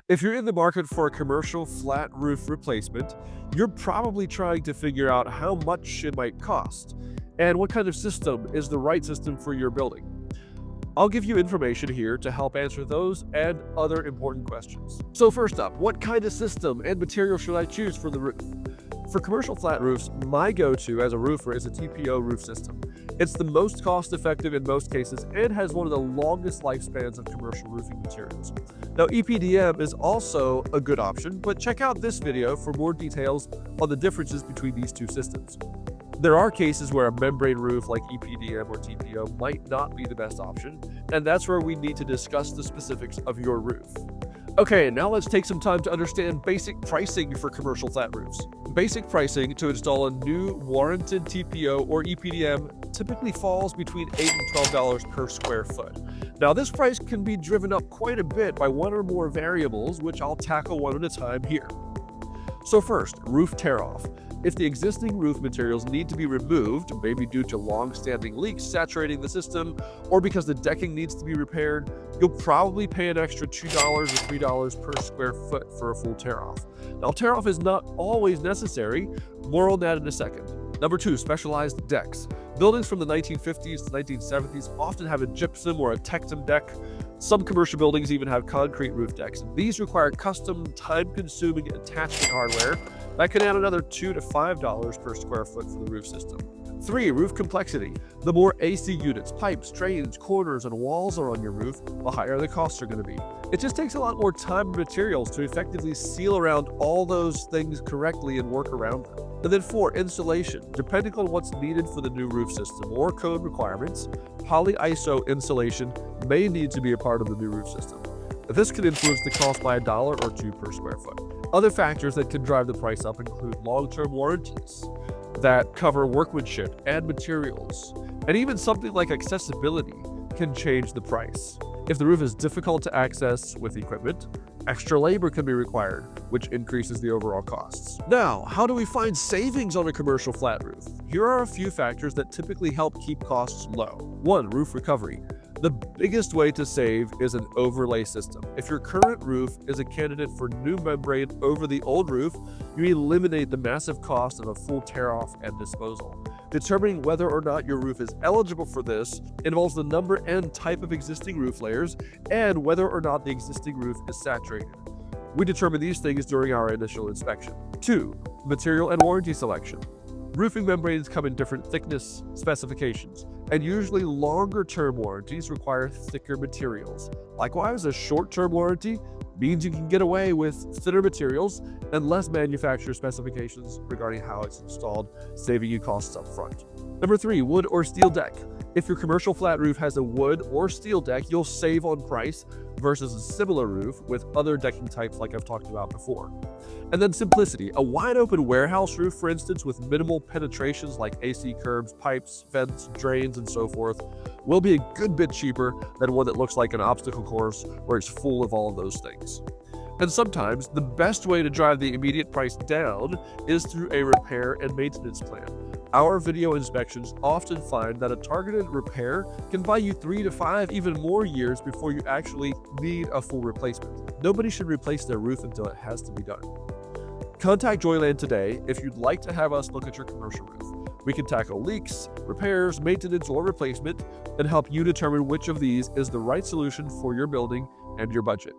If you're in the market for a commercial flat roof replacement, you're probably trying to figure out how much it might cost and what kind of system is the right system for your building. I'll give you information here to help answer those and other important questions. So first up, what kind of system and material should I choose for the roof? For commercial flat roofs, my go-to as a roofer is a TPO roof system. It's the most cost-effective in most cases and has one of the longest lifespans of commercial roofing materials. Now, EPDM is also a good option, but check out this video for more details on the differences between these two systems. There are cases where a membrane roof like EPDM or TPO might not be the best option, and that's where we need to discuss the specifics of your roof. Okay, now let's take some time to understand basic pricing for commercial flat roofs. Basic pricing to install a new warranted TPO or EPDM typically falls between $8 and $12 per square foot. Now, this price can be driven up quite a bit by one or more variables, which I'll tackle one at a time here. So first, roof tear-off. If the existing roof materials need to be removed, maybe due to long-standing leaks saturating the system, or because the decking needs to be repaired, you'll probably pay an extra $2 or $3 per square foot for a full tear-off. Now, tear-off is not always necessary. More on that in a second. Number two, specialized decks. Buildings from the 1950s to 1970s often have a gypsum or a Tectum deck. Some commercial buildings even have concrete roof decks. These require custom, time-consuming attachment hardware that can add another $2 to $5 per square foot for the roof system. 3. Roof complexity. The more AC units, pipes, drains, corners, and walls are on your roof, the higher the costs are going to be. It just takes a lot more time and materials to effectively seal around all those things correctly and work around them. And then 4. Insulation. Depending on what's needed for the new roof system or code requirements, polyiso insulation may need to be a part of the new roof system. This can influence the cost by $1 or $2 per square foot. Other factors that can drive the price up include long-term warranties that cover workmanship and materials, and even something like accessibility can change the price. If the roof is difficult to access with equipment, extra labor can be required, which increases the overall costs. Now, how do we find savings on a commercial flat roof? Here are a few factors that typically help keep costs low. 1. Roof recovery. The biggest way to save is an overlay system. If your current roof is a candidate for new membrane over the old roof, you eliminate the massive cost of a full tear-off and disposal. Determining whether or not your roof is eligible for this involves the number and type of existing roof layers and whether or not the existing roof is saturated. We determine these things during our initial inspection. 2. Material and warranty selection. Roofing membranes come in different thickness specifications, and usually longer-term warranties require thicker materials. Likewise, a short-term warranty means you can get away with thinner materials and less manufacturer specifications regarding how it's installed, saving you costs up front. Number 3, wood or steel deck. If your commercial flat roof has a wood or steel deck, you'll save on price versus a similar roof with other decking types like I've talked about before. And then simplicity. A wide open warehouse roof, for instance, with minimal penetrations like AC curbs, pipes, vents, drains, and so forth, will be a good bit cheaper than one that looks like an obstacle course where it's full of all of those things. And sometimes the best way to drive the immediate price down is through a repair and maintenance plan. Our video inspections often find that a targeted repair can buy you 3 to 5, even more years before you actually need a full replacement. Nobody should replace their roof until it has to be done. Contact Joyland today if you'd like to have us look at your commercial roof. We can tackle leaks, repairs, maintenance, or replacement and help you determine which of these is the right solution for your building and your budget.